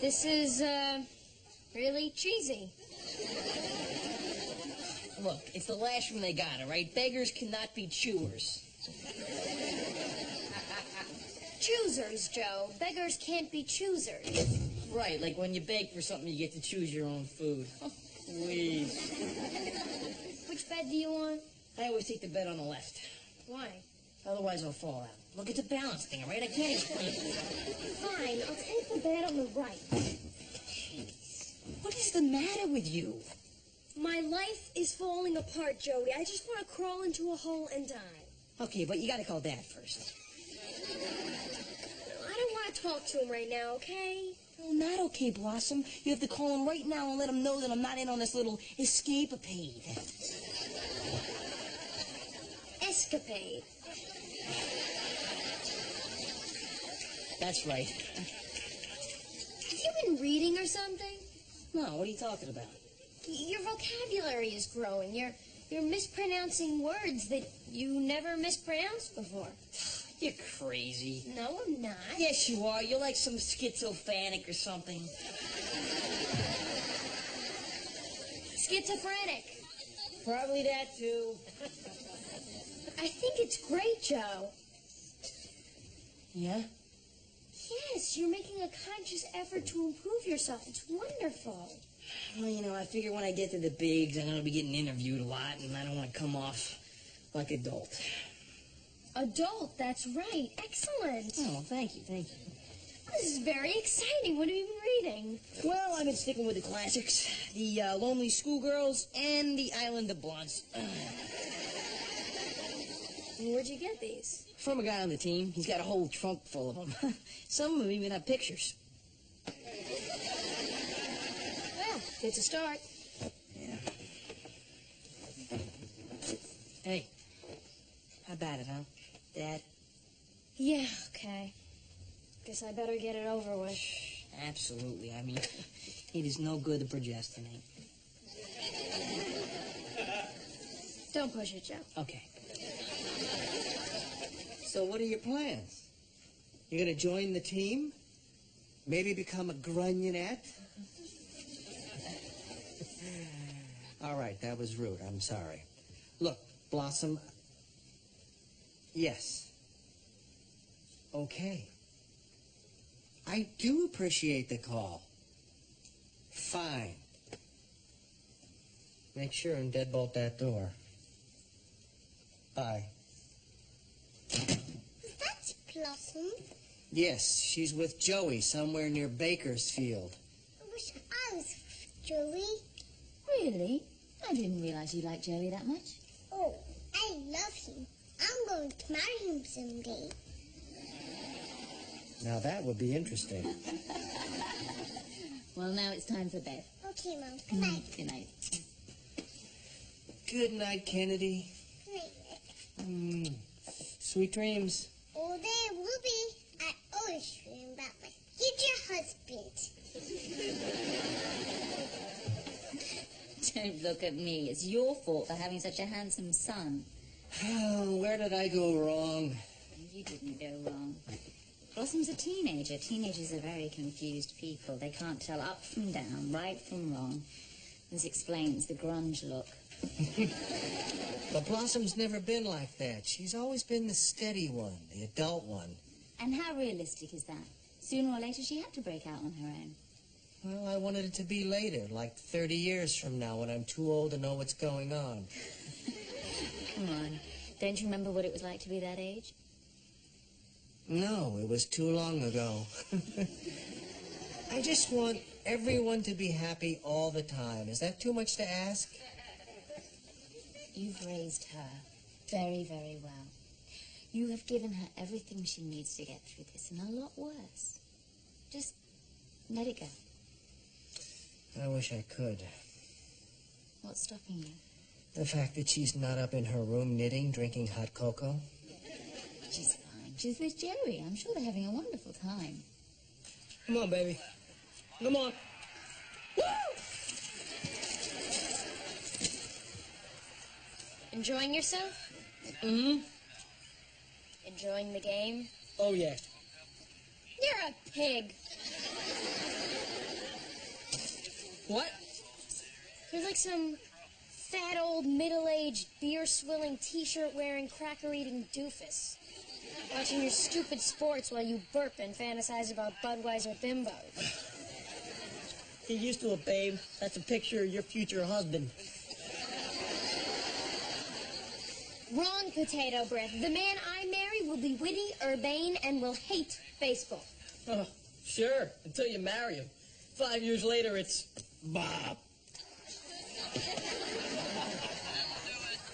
This is, really cheesy. Look, it's the last room they got, all right? Beggars cannot be chewers. Choosers, Joe. Beggars can't be choosers. Right, like when you beg for something, you get to choose your own food. Oh, please. Which bed do you want? I always take the bed on the left. Why? Otherwise, I'll fall out. Look, it's a balance thing, all right? I can't explain it. Fine, I'll take the bed on the right. Jeez. What is the matter with you? My life is falling apart, Jody. I just want to crawl into a hole and die. Okay, but you gotta call Dad first. I don't want to talk to him right now, okay? No, not okay, Blossom. You have to call him right now and let him know that I'm not in on this little escapade. Escapade. That's right. Have you been reading or something? No, what are you talking about? Your vocabulary is growing. You're mispronouncing words that you never mispronounced before. You're crazy. No, I'm not. Yes, you are. You're like some schizophrenic or something. Schizophrenic. Probably that, too. I think it's great, Joe. Yeah? Yes, you're making a conscious effort to improve yourself. It's wonderful. Well, you know, I figure when I get to the bigs, I'm going to be getting interviewed a lot, and I don't want to come off like adult. Adult, that's right. Excellent. Oh, thank you, thank you. This is very exciting. What have you been reading? Well, I've been sticking with the classics. The Lonely Schoolgirls and The Island of Blondes. Where'd you get these? From a guy on the team. He's got a whole trunk full of them. Some of them even have pictures. Well, it's a start. Yeah. Hey, how about it, huh, Dad? Yeah, okay. Guess I better get it over with. Absolutely. I mean, it is no good to procrastinate. Don't push it, Joe. Okay. So what are your plans? You're going to join the team? Maybe become a grugnonette? All right, that was rude. I'm sorry. Look, Blossom. Yes. Okay. I do appreciate the call. Fine. Make sure and deadbolt that door. Bye. That's Blossom. Yes, she's with Joey somewhere near Bakersfield. I wish I was with Joey. Really? I didn't realize you liked Joey that much. Oh, I love him. I'm going to marry him someday. Now that would be interesting. Well, now it's time for bed. Okay, Mom. Good night. Good night. Good night, Kennedy. Good night, Rick. Sweet dreams. Oh, there will be. I always dream about my future husband. Don't look at me. It's your fault for having such a handsome son. Oh, where did I go wrong? You didn't go wrong. Blossom's a teenager. Teenagers are very confused people. They can't tell up from down, right from wrong. This explains the grunge look. But Blossom's never been like that. She's always been the steady one, the adult one. And how realistic is that? Sooner or later, she had to break out on her own. Well, I wanted it to be later, like 30 years from now, when I'm too old to know what's going on. Come on. Don't you remember what it was like to be that age? No, it was too long ago. I just want everyone to be happy all the time. Is that too much to ask? You've raised her very, very well. You have given her everything she needs to get through this, and a lot worse. Just let it go. I wish I could. What's stopping you? The fact that she's not up in her room knitting, drinking hot cocoa. She's fine. She's with Joey. I'm sure they're having a wonderful time. Come on, baby. Come on. Woo! Enjoying yourself? Mm-hmm. Enjoying the game? Oh, yeah. You're a pig. What? You're like some fat old middle-aged beer-swilling t-shirt-wearing cracker-eating doofus. Watching your stupid sports while you burp and fantasize about Budweiser bimbos. Get used to it, babe. That's a picture of your future husband. Wrong, potato breath. The man I marry will be witty, urbane, and will hate baseball. Oh, sure, until you marry him. 5 years later, it's Bob.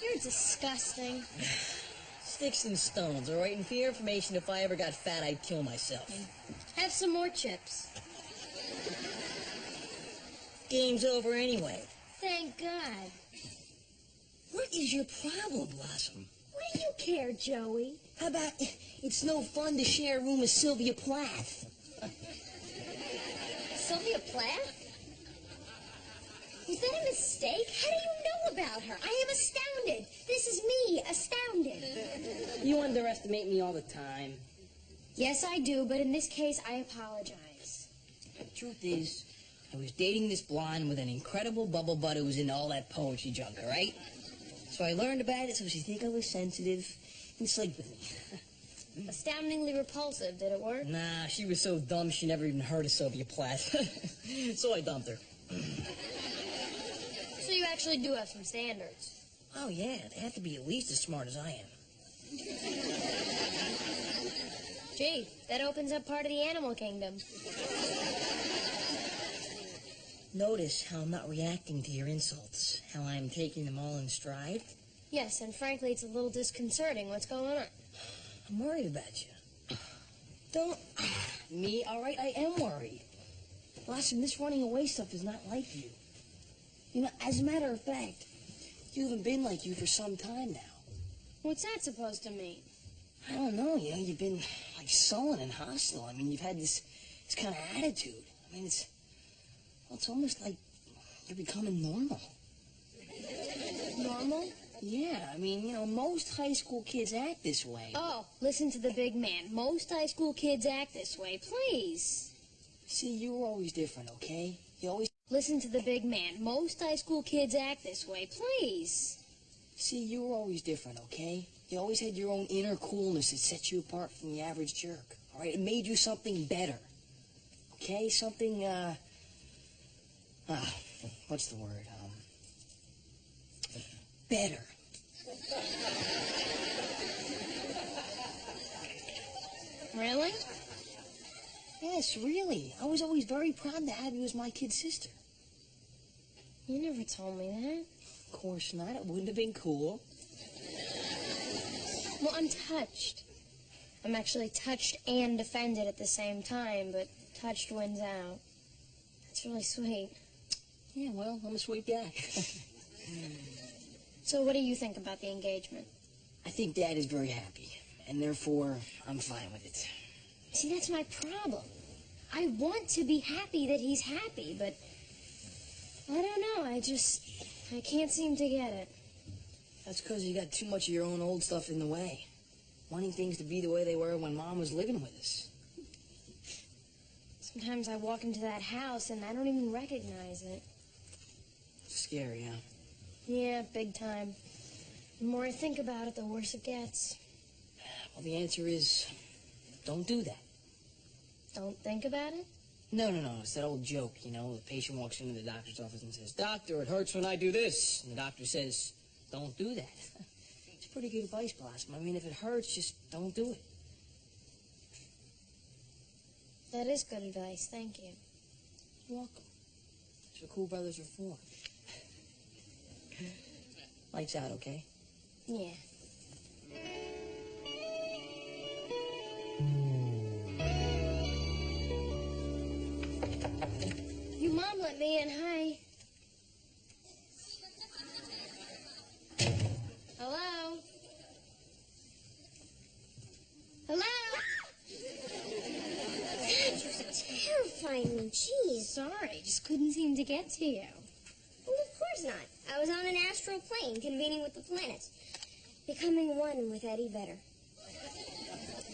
You're disgusting. Sticks and stones, all right? And for your information, if I ever got fat, I'd kill myself. Have some more chips. Game's over anyway. Thank God. What is your problem, Blossom? What do you care, Joey? How about it's no fun to share a room with Sylvia Plath? Sylvia Plath? Was that a mistake? How do you know about her? I am astounded. This is me, astounded. You underestimate me all the time. Yes, I do, but in this case, I apologize. The truth is, I was dating this blonde with an incredible bubble butt who was into all that poetry junk, all right? So I learned about it so she'd think I was sensitive and sleep with me. Astoundingly repulsive. Did it work? Nah, she was so dumb she never even heard of Sylvia Plath. So I dumped her. So you actually do have some standards. Oh, yeah, they have to be at least as smart as I am. Gee, that opens up part of the animal kingdom. Notice how I'm not reacting to your insults, how I'm taking them all in stride. Yes, and frankly, it's a little disconcerting. What's going on? I'm worried about you. Don't... Me? All right, I am worried. Blossom, this running away stuff is not like you. You know, as a matter of fact, you haven't been like you for some time now. What's that supposed to mean? I don't know, you know, you've been, like, sullen and hostile. I mean, you've had this kind of attitude. I mean, it's almost like you're becoming normal. Normal? Yeah, I mean, you know, most high school kids act this way. Oh, listen to the big man. Most high school kids act this way. Please. See, you were always different, okay? You always... Listen to the big man. Most high school kids act this way. Please. See, you were always different, okay? You always had your own inner coolness that set you apart from the average jerk, all right? It made you something better, okay? Something, what's the word? Better. Really? Yes, really. I was always very proud to have you as my kid sister. You never told me that. Of course not. It wouldn't have been cool. Well, I'm touched. I'm actually touched and offended at the same time, but touched wins out. That's really sweet. Yeah, well, I'm a sweet guy. So what do you think about the engagement? I think Dad is very happy, and therefore, I'm fine with it. See, that's my problem. I want to be happy that he's happy, but I don't know. I can't seem to get it. That's because you got too much of your own old stuff in the way. Wanting things to be the way they were when Mom was living with us. Sometimes I walk into that house and I don't even recognize it. It's scary, huh? Yeah, big time. The more I think about it, the worse it gets. Well, the answer is, don't do that. Don't think about it? No. It's that old joke, you know. The patient walks into the doctor's office and says, "Doctor, it hurts when I do this." And the doctor says, "Don't do that." It's pretty good advice, Blossom. I mean, if it hurts, just don't do it. That is good advice. Thank you. You're welcome. That's what cool brothers are for. Lights out, okay? Yeah. Your mom let me in. Hi. Hello? Hello? God, you're terrifying me. Jeez. Sorry, just couldn't seem to get to you. Well, of course not. I was on an astral plane, convening with the planets. Becoming one with Eddie Vedder.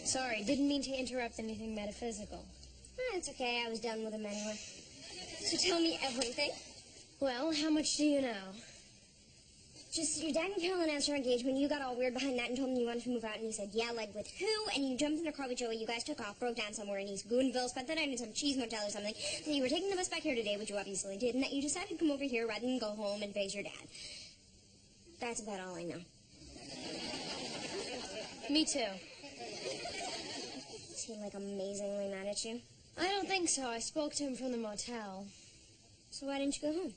Sorry, didn't mean to interrupt anything metaphysical. Oh, it's okay. I was done with him anyway. So tell me everything. Well, how much do you know? Just your dad and Carol announced our engagement. You got all weird behind that and told him you wanted to move out. And he said, yeah, like with who? And you jumped in a car with Joey. You guys took off, broke down somewhere in East Goonville, spent the night in some cheese motel or something. Then you were taking the bus back here today, which you obviously did, and that you decided to come over here rather than go home and face your dad. That's about all I know. Me too. Is he, like, amazingly mad at you? I don't think so. I spoke to him from the motel. So why didn't you go home?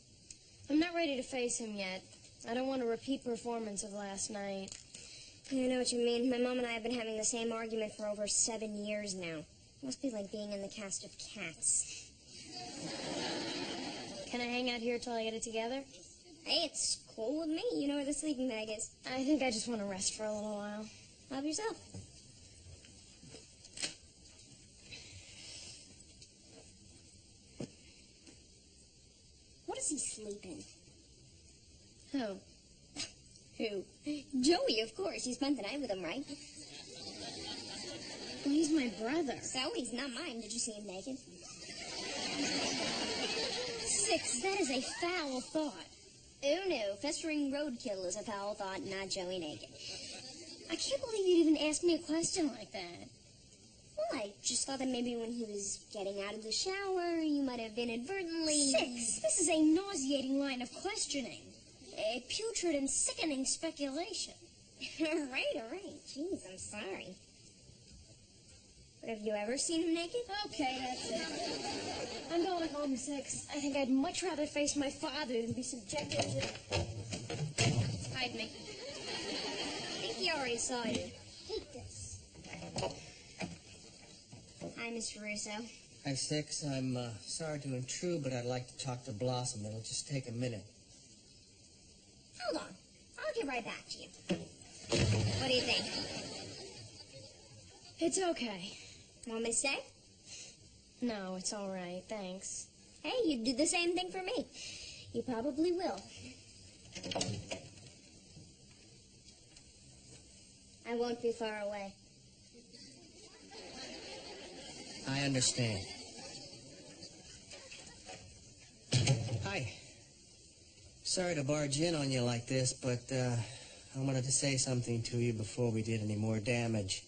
I'm not ready to face him yet. I don't want a repeat performance of last night. I know what you mean. My mom and I have been having the same argument for over 7 years now. It must be like being in the cast of Cats. Can I hang out here till I get it together? Hey, it's cool with me. You know where the sleeping bag is. I think I just want to rest for a little while. Help yourself. What is he sleeping? Who? Who? Joey, of course. You spent the night with him, right? Well, he's my brother. So he's not mine. Did you see him naked? 6, that is a foul thought. Oh no, festering roadkill is a foul thought, not Joey naked. I can't believe you'd even ask me a question like that. Well, I just thought that maybe when he was getting out of the shower, you might have inadvertently... 6, this is a nauseating line of questioning. A putrid and sickening speculation. all right. Jeez, I'm sorry. But have you ever seen him naked? Okay, that's it. I'm going home, 6. I think I'd much rather face my father than be subjected to... Hide me. I think he already saw you. Hate this. Hi, Mr. Russo. Hi, Six. I'm sorry to intrude, but I'd like to talk to Blossom. It'll just take a minute. Hold on. I'll get right back to you. What do you think? It's okay. Want me to stay? No, it's all right. Thanks. Hey, you'd do the same thing for me. You probably will. I won't be far away. I understand. Hi. Sorry to barge in on you like this, but I wanted to say something to you before we did any more damage.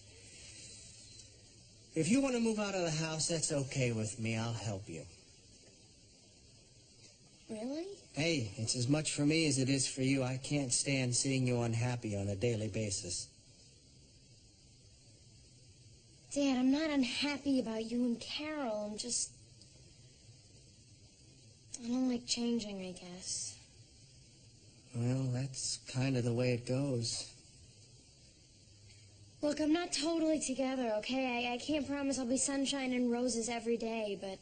If you want to move out of the house, that's okay with me. I'll help you. Really? Hey, it's as much for me as it is for you. I can't stand seeing you unhappy on a daily basis. Dad, I'm not unhappy about you and Carol. I'm just... I don't like changing, I guess. Well, that's kind of the way it goes. Look, I'm not totally together, okay? I can't promise I'll be sunshine and roses every day, but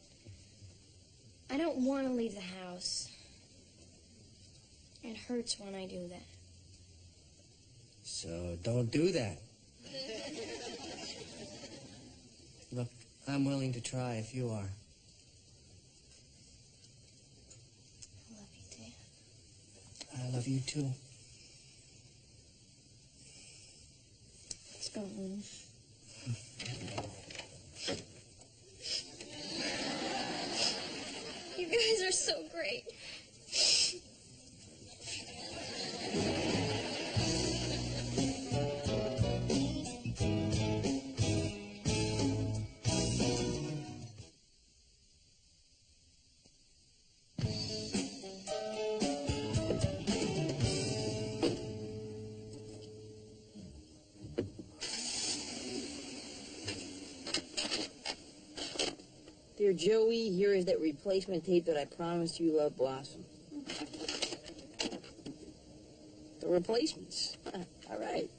I don't want to leave the house. It hurts when I do that. So don't do that. Look, I'm willing to try if you are. I love you, Dad. I love you too. Let's go home. You guys are so great. Dear Joey, here is that replacement tape that I promised you, Love Blossom. The replacements. All right.